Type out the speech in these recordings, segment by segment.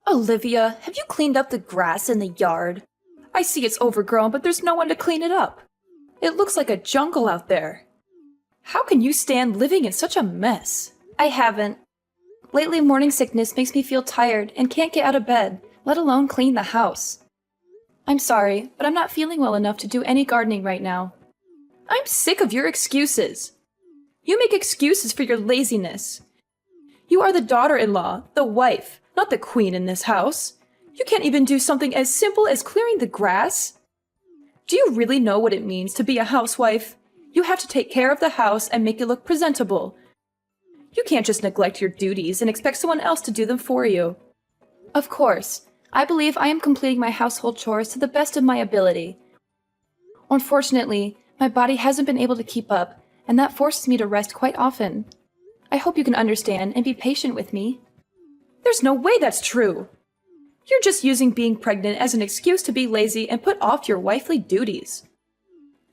Olivia, have you cleaned up the grass in the yard? I see it's overgrown, but there's no one to clean it up. It looks like a jungle out there. How can you stand living in such a mess? I haven't. Lately, morning sickness makes me feel tired and can't get out of bed, let alone clean the house. I'm sorry, but I'm not feeling well enough to do any gardening right now. I'm sick of your excuses. You make excuses for your laziness. You are the daughter-in-law, the wife, not the queen in this house. You can't even do something as simple as clearing the grass. Do you really know what it means to be a housewife? You have to take care of the house and make it look presentable. You can't just neglect your duties and expect someone else to do them for you. Of course, I believe I am completing my household chores to the best of my ability. Unfortunately, my body hasn't been able to keep up, and that forces me to rest quite often. I hope you can understand and be patient with me. There's no way that's true! You're just using being pregnant as an excuse to be lazy and put off your wifely duties.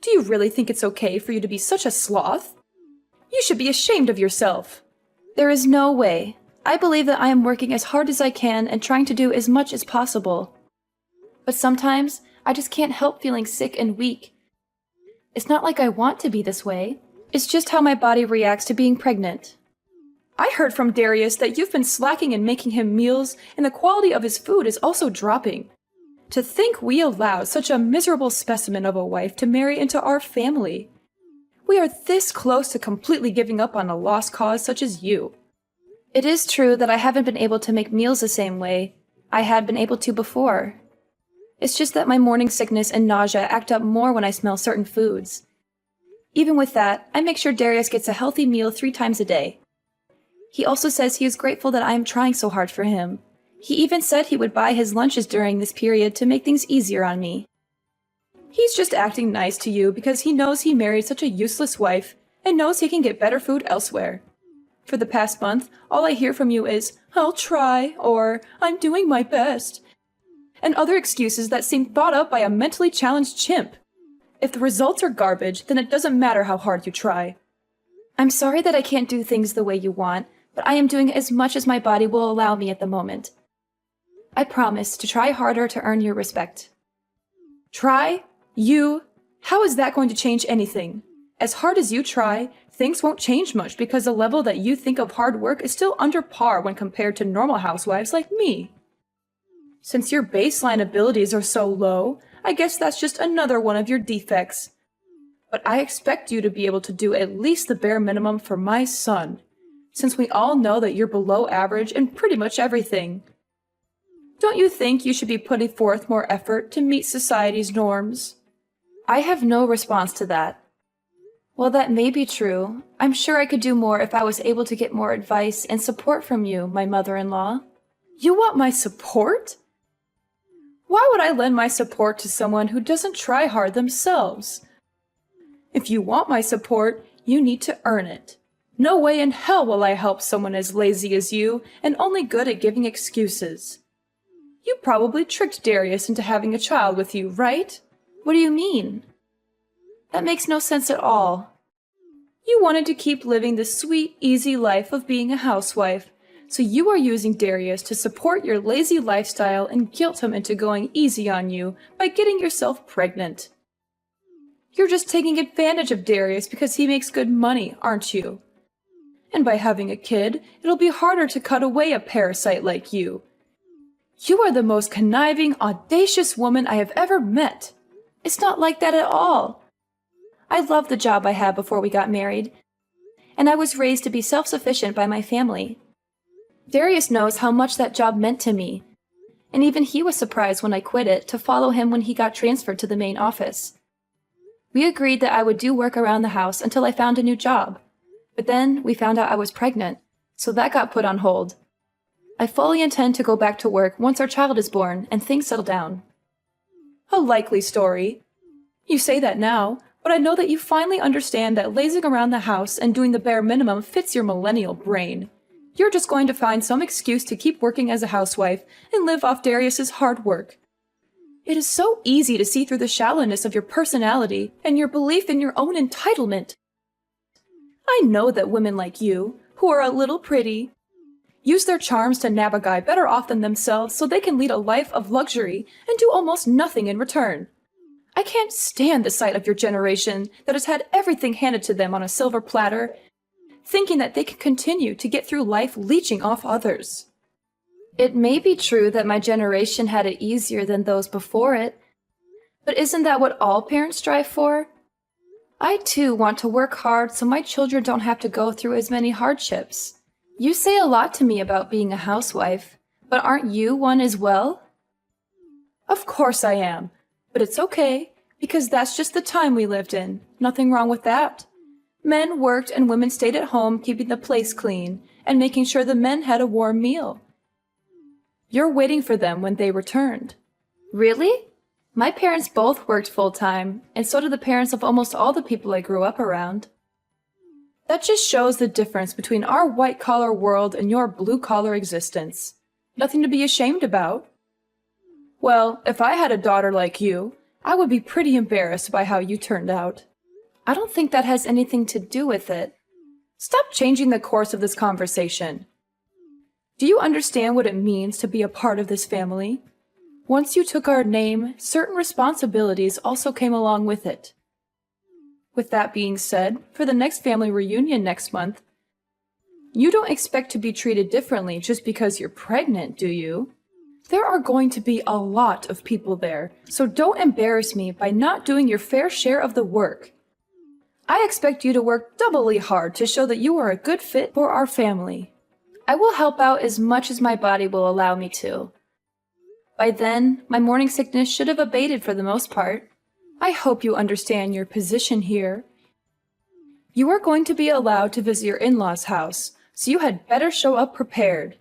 Do you really think it's okay for you to be such a sloth? You should be ashamed of yourself. There is no way. I believe that I am working as hard as I can and trying to do as much as possible. But sometimes, I just can't help feeling sick and weak. It's not like I want to be this way. It's just how my body reacts to being pregnant. I heard from Darius that you've been slacking in making him meals, and the quality of his food is also dropping. To think we allowed such a miserable specimen of a wife to marry into our family. We are this close to completely giving up on a lost cause such as you. It is true that I haven't been able to make meals the same way I had been able to before. It's just that my morning sickness and nausea act up more when I smell certain foods. Even with that, I make sure Darius gets a healthy meal 3 times a day. He also says he is grateful that I am trying so hard for him. He even said he would buy his lunches during this period to make things easier on me. He's just acting nice to you because he knows he married such a useless wife and knows he can get better food elsewhere. For the past month, all I hear from you is, "I'll try," or "I'm doing my best," and other excuses that seem thought up by a mentally challenged chimp. If the results are garbage, then it doesn't matter how hard you try. I'm sorry that I can't do things the way you want, but I am doing as much as my body will allow me at the moment. I promise to try harder to earn your respect. Try? You? How is that going to change anything? As hard as you try, things won't change much because the level that you think of hard work is still under par when compared to normal housewives like me. Since your baseline abilities are so low, I guess that's just another one of your defects. But I expect you to be able to do at least the bare minimum for my son, since we all know that you're below average in pretty much everything. Don't you think you should be putting forth more effort to meet society's norms? I have no response to that. While that may be true, I'm sure I could do more if I was able to get more advice and support from you, my mother-in-law. You want my support? Why would I lend my support to someone who doesn't try hard themselves? If you want my support, you need to earn it. No way in hell will I help someone as lazy as you and only good at giving excuses. You probably tricked Darius into having a child with you, right? What do you mean? That makes no sense at all. You wanted to keep living the sweet, easy life of being a housewife, so you are using Darius to support your lazy lifestyle and guilt him into going easy on you by getting yourself pregnant. You're just taking advantage of Darius because he makes good money, aren't you? And by having a kid, it'll be harder to cut away a parasite like you. You are the most conniving, audacious woman I have ever met. It's not like that at all. I loved the job I had before we got married, and I was raised to be self-sufficient by my family. Darius knows how much that job meant to me, and even he was surprised when I quit it to follow him when he got transferred to the main office. We agreed that I would do work around the house until I found a new job, but then we found out I was pregnant, so that got put on hold. I fully intend to go back to work once our child is born and things settle down. A likely story. You say that now, but I know that you finally understand that lazing around the house and doing the bare minimum fits your millennial brain. You're just going to find some excuse to keep working as a housewife and live off Darius's hard work. It is so easy to see through the shallowness of your personality and your belief in your own entitlement. I know that women like you, who are a little pretty, use their charms to nab a guy better off than themselves so they can lead a life of luxury and do almost nothing in return. I can't stand the sight of your generation that has had everything handed to them on a silver platter, thinking that they can continue to get through life leeching off others. It may be true that my generation had it easier than those before it, but isn't that what all parents strive for? I too want to work hard so my children don't have to go through as many hardships. You say a lot to me about being a housewife, but aren't you one as well? Of course I am, but it's okay, because that's just the time we lived in. Nothing wrong with that. Men worked and women stayed at home keeping the place clean and making sure the men had a warm meal. You're waiting for them when they returned. Really? My parents both worked full-time, and so did the parents of almost all the people I grew up around. That just shows the difference between our white-collar world and your blue-collar existence. Nothing to be ashamed about. Well, if I had a daughter like you, I would be pretty embarrassed by how you turned out. I don't think that has anything to do with it. Stop changing the course of this conversation. Do you understand what it means to be a part of this family? Once you took our name, certain responsibilities also came along with it. With that being said, for the next family reunion next month, you don't expect to be treated differently just because you're pregnant, do you? There are going to be a lot of people there, so don't embarrass me by not doing your fair share of the work. I expect you to work doubly hard to show that you are a good fit for our family. I will help out as much as my body will allow me to. By then, my morning sickness should have abated for the most part. I hope you understand your position here. You are going to be allowed to visit your in-laws' house, so you had better show up prepared.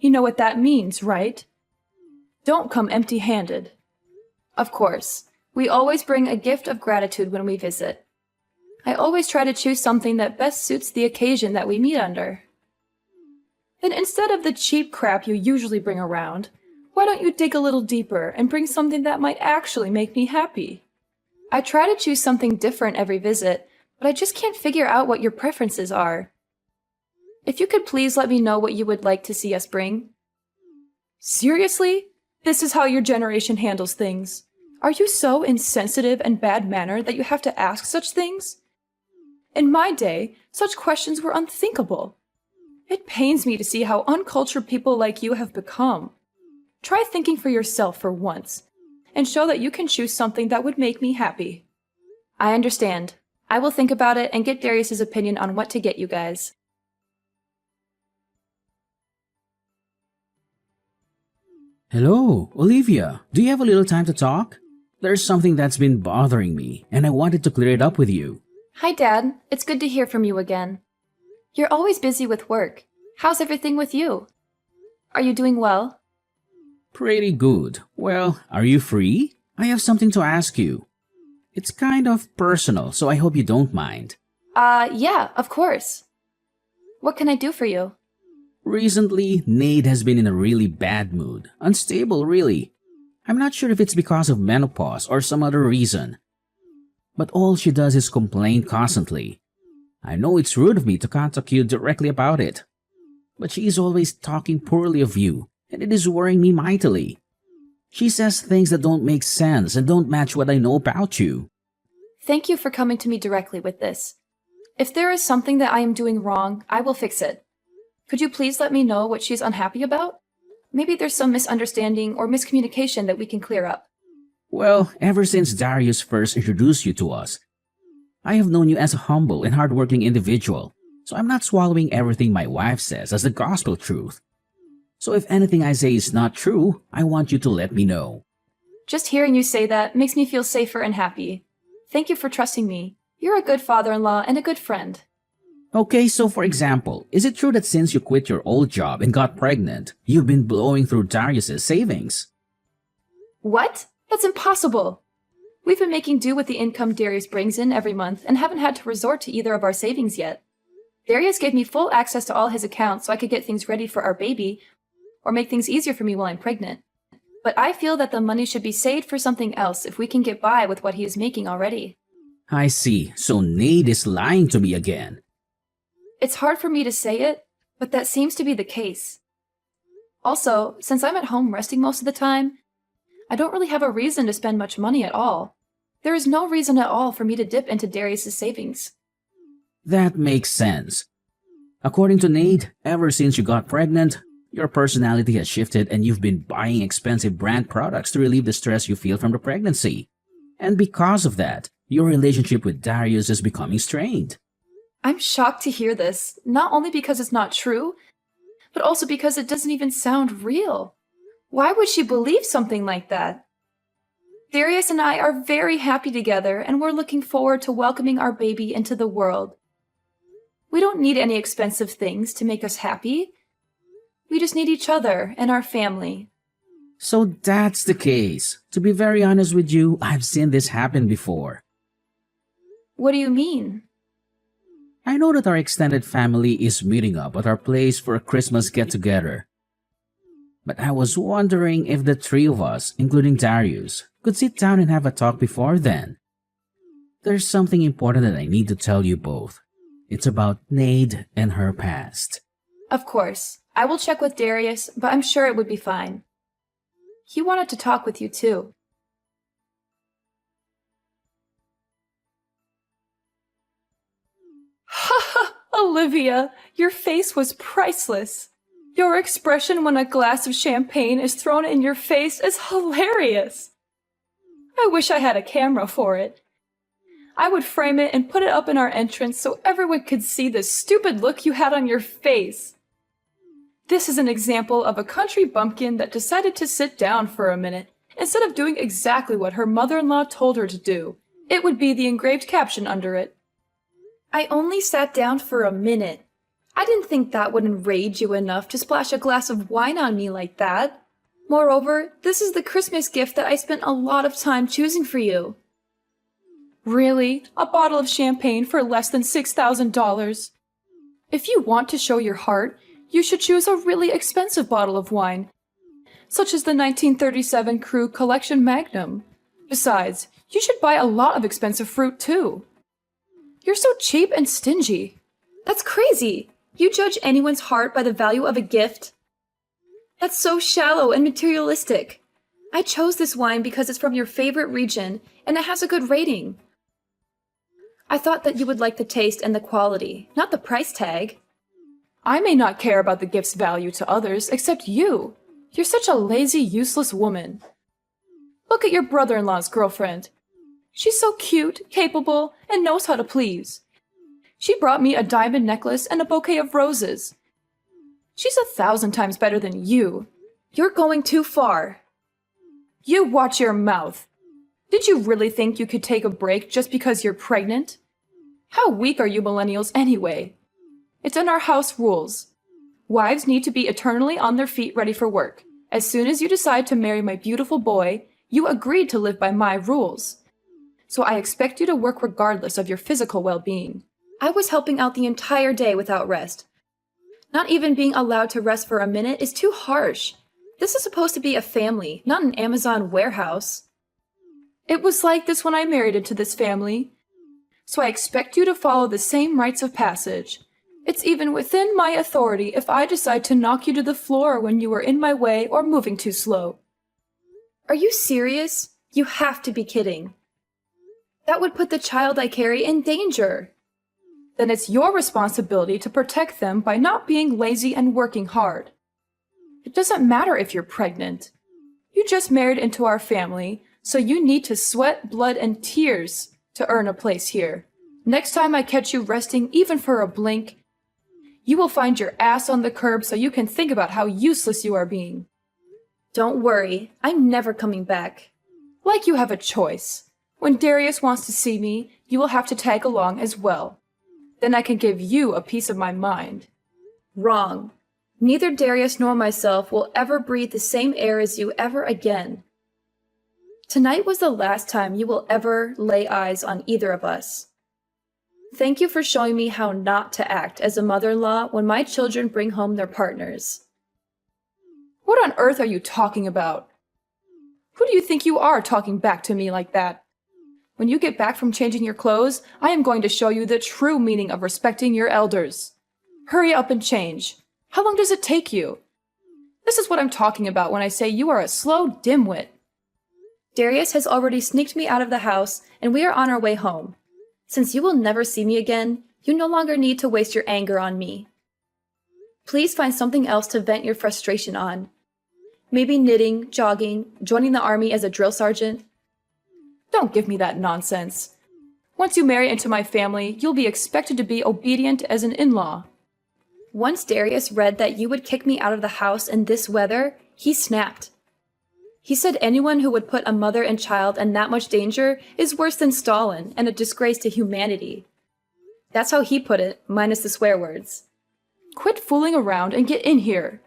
You know what that means, right? Don't come empty-handed. Of course, we always bring a gift of gratitude when we visit. I always try to choose something that best suits the occasion that we meet under. Then instead of the cheap crap you usually bring around, why don't you dig a little deeper and bring something that might actually make me happy? I try to choose something different every visit, but I just can't figure out what your preferences are. If you could please let me know what you would like to see us bring. Seriously? This is how your generation handles things? Are you so insensitive and bad-mannered that you have to ask such things? In my day, such questions were unthinkable. It pains me to see how uncultured people like you have become. Try thinking for yourself for once, and show that you can choose something that would make me happy. I understand. I will think about it and get Darius's opinion on what to get you guys. Hello, Olivia. Do you have a little time to talk? There's something that's been bothering me, and I wanted to clear it up with you. Hi, Dad. It's good to hear from you again. You're always busy with work. How's everything with you? Are you doing well? Pretty good. Well, are you free? I have something to ask you. It's kind of personal, so I hope you don't mind. Yeah, of course. What can I do for you? Recently, Nate has been in a really bad mood. Unstable, really. I'm not sure if it's because of menopause or some other reason. But all she does is complain constantly. I know it's rude of me to contact you directly about it, but she is always talking poorly of you, and it is worrying me mightily. She says things that don't make sense and don't match what I know about you. Thank you for coming to me directly with this. If there is something that I am doing wrong, I will fix it. Could you please let me know what she's unhappy about? Maybe there's some misunderstanding or miscommunication that we can clear up. Well, ever since Darius first introduced you to us, I have known you as a humble and hardworking individual, so I'm not swallowing everything my wife says as the gospel truth. So if anything I say is not true, I want you to let me know. Just hearing you say that makes me feel safer and happy. Thank you for trusting me. You're a good father-in-law and a good friend. Okay, so for example, is it true that since you quit your old job and got pregnant, you've been blowing through Darius's savings? What? That's impossible! We've been making do with the income Darius brings in every month and haven't had to resort to either of our savings yet. Darius gave me full access to all his accounts so I could get things ready for our baby or make things easier for me while I'm pregnant. But I feel that the money should be saved for something else if we can get by with what he is making already. I see, so Nate is lying to me again. It's hard for me to say it, But that seems to be the case. Also, since I'm at home resting most of the time, I don't really have a reason to spend much money at all. There is no reason at all for me to dip into Darius's savings. That makes sense. According to Nate, ever since you got pregnant, your personality has shifted and you've been buying expensive brand products to relieve the stress you feel from the pregnancy. And because of that, your relationship with Darius is becoming strained. I'm shocked to hear this, not only because it's not true, but also because it doesn't even sound real. Why would she believe something like that? Darius and I are very happy together, and we're looking forward to welcoming our baby into the world. We don't need any expensive things to make us happy. We just need each other and our family. So that's the case. To be very honest with you, I've seen this happen before. What do you mean? I know that our extended family is meeting up at our place for a Christmas get-together. But I was wondering if the three of us, including Darius, could sit down and have a talk before then. There's something important that I need to tell you both. It's about Nade and her past. Of course. I will check with Darius, but I'm sure it would be fine. He wanted to talk with you too. Ha ha! Olivia, your face was priceless. Your expression when a glass of champagne is thrown in your face is hilarious. I wish I had a camera for it. I would frame it and put it up in our entrance so everyone could see the stupid look you had on your face. This is an example of a country bumpkin that decided to sit down for a minute instead of doing exactly what her mother-in-law told her to do. It would be the engraved caption under it. I only sat down for a minute. I didn't think that would enrage you enough to splash a glass of wine on me like that. Moreover, this is the Christmas gift that I spent a lot of time choosing for you. Really? A bottle of champagne for less than $6,000? If you want to show your heart, you should choose a really expensive bottle of wine, such as the 1937 Crew Collection Magnum. Besides, you should buy a lot of expensive fruit too. You're so cheap and stingy. That's crazy. You judge anyone's heart by the value of a gift? That's so shallow and materialistic. I chose this wine because it's from your favorite region and it has a good rating. I thought that you would like the taste and the quality, not the price tag. I may not care about the gift's value to others, except you. You're such a lazy, useless woman. Look at your brother-in-law's girlfriend. She's so cute, capable, and knows how to please. She brought me a diamond necklace and a bouquet of roses. She's 1,000 times better than you. You're going too far. You watch your mouth. Did you really think you could take a break just because you're pregnant? How weak are you millennials anyway? It's in our house rules. Wives need to be eternally on their feet ready for work. As soon as you decide to marry my beautiful boy, you agreed to live by my rules. So I expect you to work regardless of your physical well-being. I was helping out the entire day without rest. Not even being allowed to rest for a minute is too harsh. This is supposed to be a family, not an Amazon warehouse. It was like this when I married into this family. So I expect you to follow the same rites of passage. It's even within my authority if I decide to knock you to the floor when you are in my way or moving too slow. Are you serious? You have to be kidding. That would put the child I carry in danger. Then it's your responsibility to protect them by not being lazy and working hard. It doesn't matter if you're pregnant. You just married into our family, so you need to sweat, blood, and tears to earn a place here. Next time I catch you resting even for a blink, you will find your ass on the curb so you can think about how useless you are being. Don't worry, I'm never coming back. Like you have a choice. When Darius wants to see me, you will have to tag along as well. Then I can give you a piece of my mind. Wrong. Neither Darius nor myself will ever breathe the same air as you ever again. Tonight was the last time you will ever lay eyes on either of us. Thank you for showing me how not to act as a mother-in-law when my children bring home their partners. What on earth are you talking about? Who do you think you are talking back to me like that? When you get back from changing your clothes, I am going to show you the true meaning of respecting your elders. Hurry up and change. How long does it take you? This is what I'm talking about when I say you are a slow dimwit. Darius has already sneaked me out of the house, and we are on our way home. Since you will never see me again, you no longer need to waste your anger on me. Please find something else to vent your frustration on. Maybe knitting, jogging, joining the army as a drill sergeant. Don't give me that nonsense. Once you marry into my family, you'll be expected to be obedient as an in-law. Once Darius read that you would kick me out of the house in this weather, he snapped. He said anyone who would put a mother and child in that much danger is worse than Stalin and a disgrace to humanity. That's how he put it, minus the swear words. Quit fooling around and get in here.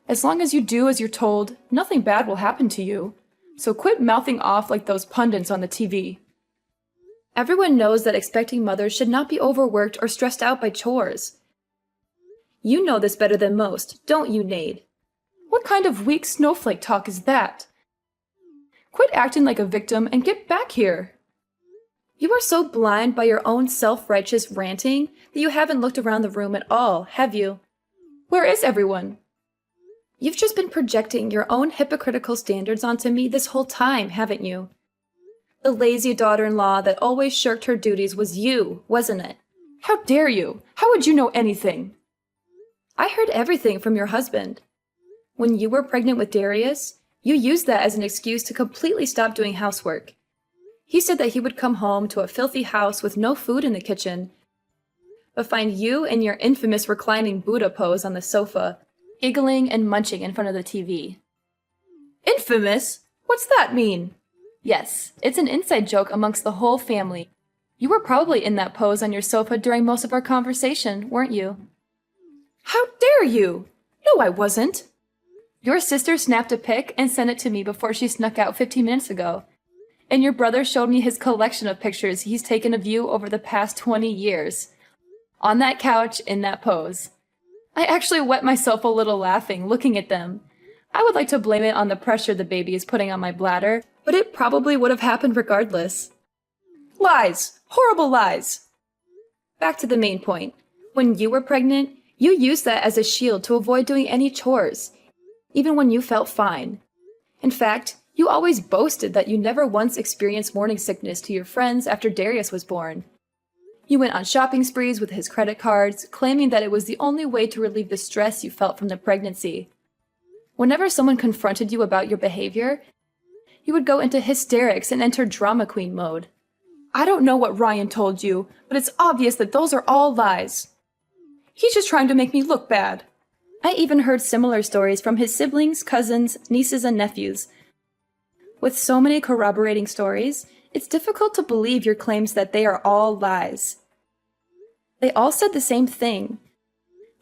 As long as you do as you're told, nothing bad will happen to you. So quit mouthing off like those pundits on the TV. Everyone knows that expecting mothers should not be overworked or stressed out by chores. You know this better than most, don't you, Nade? What kind of weak snowflake talk is that? Quit acting like a victim and get back here. You are so blind by your own self-righteous ranting that you haven't looked around the room at all, have you? Where is everyone? You've just been projecting your own hypocritical standards onto me this whole time, haven't you? The lazy daughter-in-law that always shirked her duties was you, wasn't it? How dare you? How would you know anything? I heard everything from your husband. When you were pregnant with Darius, you used that as an excuse to completely stop doing housework. He said that he would come home to a filthy house with no food in the kitchen, but find you in your infamous reclining Buddha pose on the sofa, giggling and munching in front of the TV. Infamous? What's that mean? Yes, it's an inside joke amongst the whole family. You were probably in that pose on your sofa during most of our conversation, weren't you? How dare you? No, I wasn't. Your sister snapped a pic and sent it to me before she snuck out 15 minutes ago. And your brother showed me his collection of pictures he's taken of you over the past 20 years. On that couch, in that pose. I actually wet myself a little laughing, looking at them. I would like to blame it on the pressure the baby is putting on my bladder, but it probably would have happened regardless. Lies! Horrible lies! Back to the main point. When you were pregnant, you used that as a shield to avoid doing any chores, even when you felt fine. In fact, you always boasted that you never once experienced morning sickness to your friends after Darius was born. You went on shopping sprees with his credit cards, claiming that it was the only way to relieve the stress you felt from the pregnancy. Whenever someone confronted you about your behavior, you would go into hysterics and enter drama queen mode. I don't know what Ryan told you, but it's obvious that those are all lies. He's just trying to make me look bad. I even heard similar stories from his siblings, cousins, nieces, and nephews. With so many corroborating stories, it's difficult to believe your claims that they are all lies. They all said the same thing,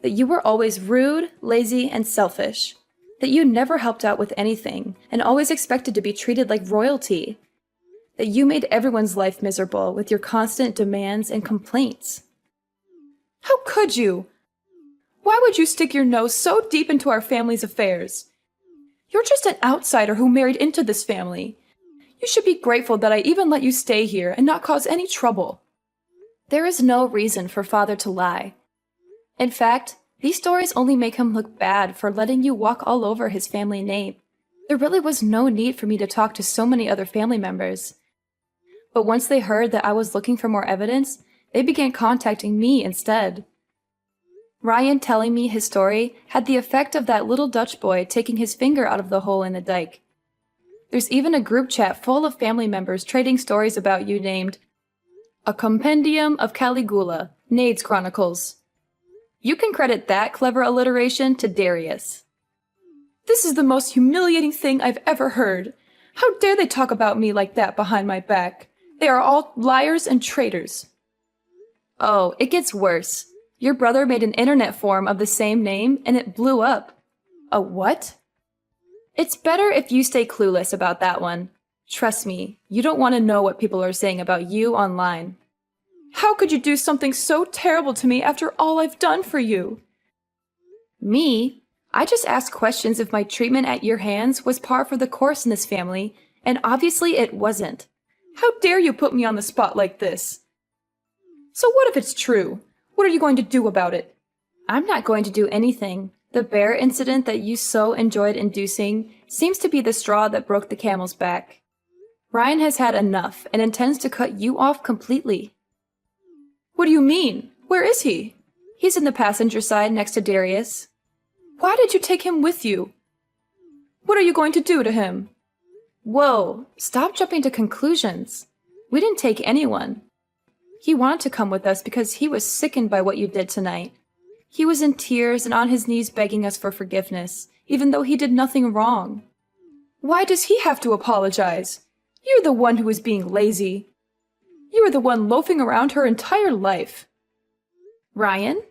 that you were always rude, lazy, and selfish, that you never helped out with anything and always expected to be treated like royalty, that you made everyone's life miserable with your constant demands and complaints. How could you? Why would you stick your nose so deep into our family's affairs? You're just an outsider who married into this family. You should be grateful that I even let you stay here and not cause any trouble. There is no reason for Father to lie. In fact, these stories only make him look bad for letting you walk all over his family name. There really was no need for me to talk to so many other family members. But once they heard that I was looking for more evidence, they began contacting me instead. Ryan telling me his story had the effect of that little Dutch boy taking his finger out of the hole in the dike. There's even a group chat full of family members trading stories about you named A Compendium of Caligula, Nade's Chronicles. You can credit that clever alliteration to Darius. This is the most humiliating thing I've ever heard. How dare they talk about me like that behind my back? They are all liars and traitors. Oh, it gets worse. Your brother made an internet forum of the same name, and it blew up. A what? It's better if you stay clueless about that one. Trust me, you don't want to know what people are saying about you online. How could you do something so terrible to me after all I've done for you? Me? I just asked questions if my treatment at your hands was par for the course in this family, and obviously it wasn't. How dare you put me on the spot like this? So what if it's true? What are you going to do about it? I'm not going to do anything. The bear incident that you so enjoyed inducing seems to be the straw that broke the camel's back. Ryan has had enough and intends to cut you off completely. What do you mean? Where is he? He's in the passenger side next to Darius. Why did you take him with you? What are you going to do to him? Whoa, stop jumping to conclusions. We didn't take anyone. He wanted to come with us because he was sickened by what you did tonight. He was in tears and on his knees begging us for forgiveness, even though he did nothing wrong. Why does he have to apologize? You're the one who is being lazy. You were the one loafing around her entire life. Ryan?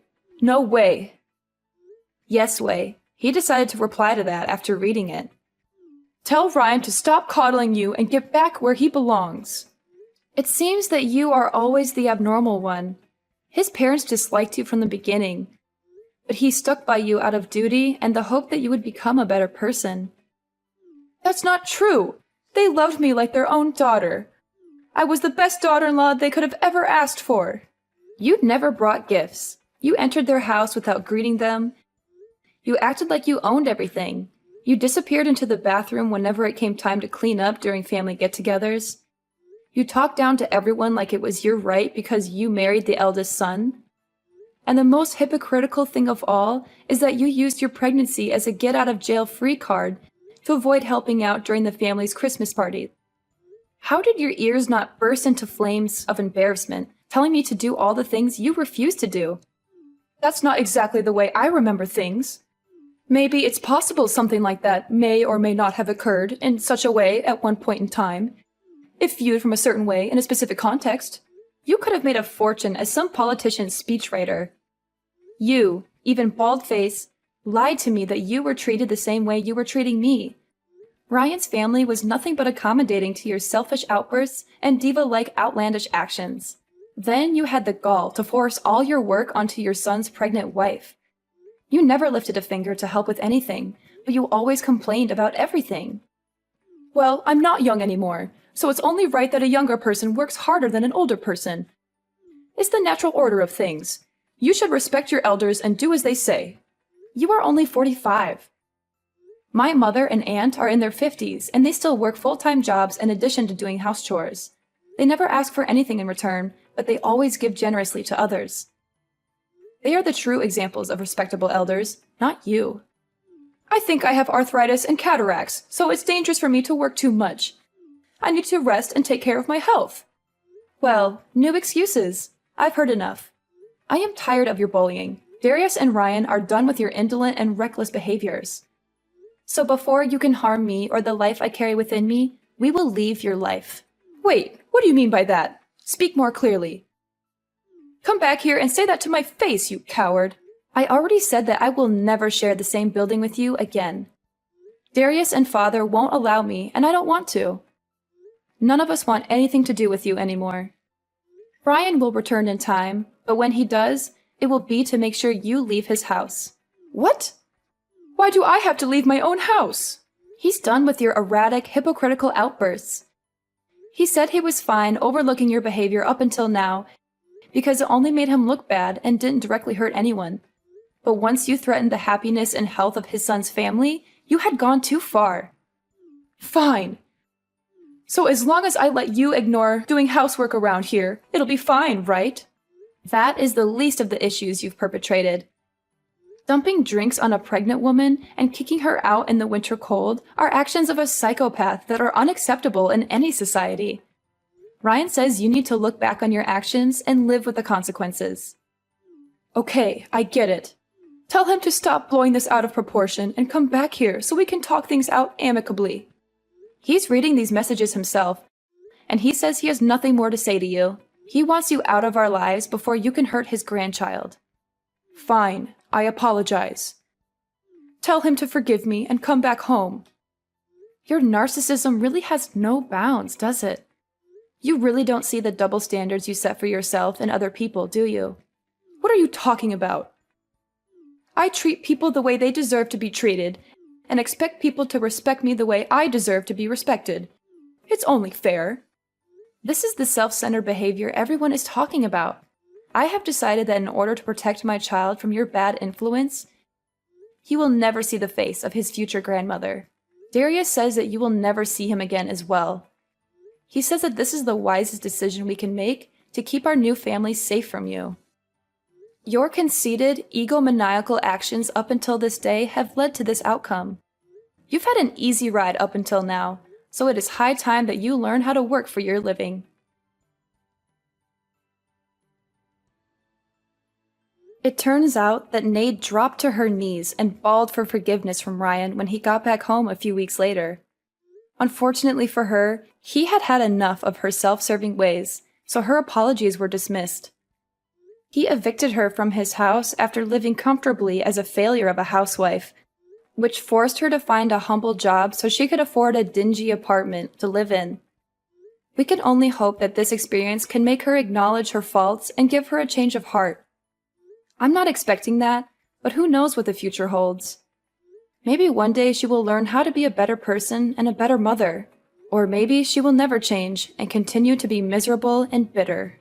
No way. Yes way. He decided to reply to that after reading it. Tell Ryan to stop coddling you and get back where he belongs. It seems that you are always the abnormal one. His parents disliked you from the beginning, but he stuck by you out of duty and the hope that you would become a better person. That's not true. They loved me like their own daughter. I was the best daughter-in-law they could have ever asked for. You never brought gifts. You entered their house without greeting them. You acted like you owned everything. You disappeared into the bathroom whenever it came time to clean up during family get-togethers. You talked down to everyone like it was your right because you married the eldest son. And the most hypocritical thing of all is that you used your pregnancy as a get-out-of-jail-free card to avoid helping out during the family's Christmas party. How did your ears not burst into flames of embarrassment, telling me to do all the things you refused to do? That's not exactly the way I remember things. Maybe it's possible something like that may or may not have occurred in such a way at one point in time. If viewed from a certain way in a specific context, you could have made a fortune as some politician's speechwriter. You, even bald-faced, lied to me that you were treated the same way you were treating me. Ryan's family was nothing but accommodating to your selfish outbursts and diva-like outlandish actions. Then you had the gall to force all your work onto your son's pregnant wife. You never lifted a finger to help with anything, but you always complained about everything. Well, I'm not young anymore, so it's only right that a younger person works harder than an older person. It's the natural order of things. You should respect your elders and do as they say. You are only 45. My mother and aunt are in their 50s, and they still work full-time jobs in addition to doing house chores. They never ask for anything in return, but they always give generously to others. They are the true examples of respectable elders, not you. I think I have arthritis and cataracts, so it's dangerous for me to work too much. I need to rest and take care of my health. Well, no excuses. I've heard enough. I am tired of your bullying. Darius and Ryan are done with your indolent and reckless behaviors. So before you can harm me or the life I carry within me, we will leave your life. Wait, what do you mean by that? Speak more clearly. Come back here and say that to my face, you coward. I already said that I will never share the same building with you again. Darius and Father won't allow me, and I don't want to. None of us want anything to do with you anymore. Brian will return in time, but when he does, it will be to make sure you leave his house. What? Why do I have to leave my own house? He's done with your erratic, hypocritical outbursts. He said he was fine overlooking your behavior up until now because it only made him look bad and didn't directly hurt anyone. But once you threatened the happiness and health of his son's family, you had gone too far. Fine. So as long as I let you ignore doing housework around here, it'll be fine, right? That is the least of the issues you've perpetrated. Dumping drinks on a pregnant woman and kicking her out in the winter cold are actions of a psychopath that are unacceptable in any society. Ryan says you need to look back on your actions and live with the consequences. Okay, I get it. Tell him to stop blowing this out of proportion and come back here so we can talk things out amicably. He's reading these messages himself, and he says he has nothing more to say to you. He wants you out of our lives before you can hurt his grandchild. Fine, I apologize. Tell him to forgive me and come back home. Your narcissism really has no bounds, does it? You really don't see the double standards you set for yourself and other people, do you? What are you talking about? I treat people the way they deserve to be treated, and expect people to respect me the way I deserve to be respected. It's only fair. This is the self-centered behavior everyone is talking about. I have decided that in order to protect my child from your bad influence, he will never see the face of his future grandmother. Darius says that you will never see him again as well. He says that this is the wisest decision we can make to keep our new family safe from you. Your conceited, egomaniacal actions up until this day have led to this outcome. You've had an easy ride up until now, so it is high time that you learn how to work for your living. It turns out that Nade dropped to her knees and bawled for forgiveness from Ryan when he got back home a few weeks later. Unfortunately for her, he had had enough of her self-serving ways, so her apologies were dismissed. He evicted her from his house after living comfortably as a failure of a housewife, which forced her to find a humble job so she could afford a dingy apartment to live in. We can only hope that this experience can make her acknowledge her faults and give her a change of heart. I'm not expecting that, but who knows what the future holds? Maybe one day she will learn how to be a better person and a better mother. Or maybe she will never change and continue to be miserable and bitter.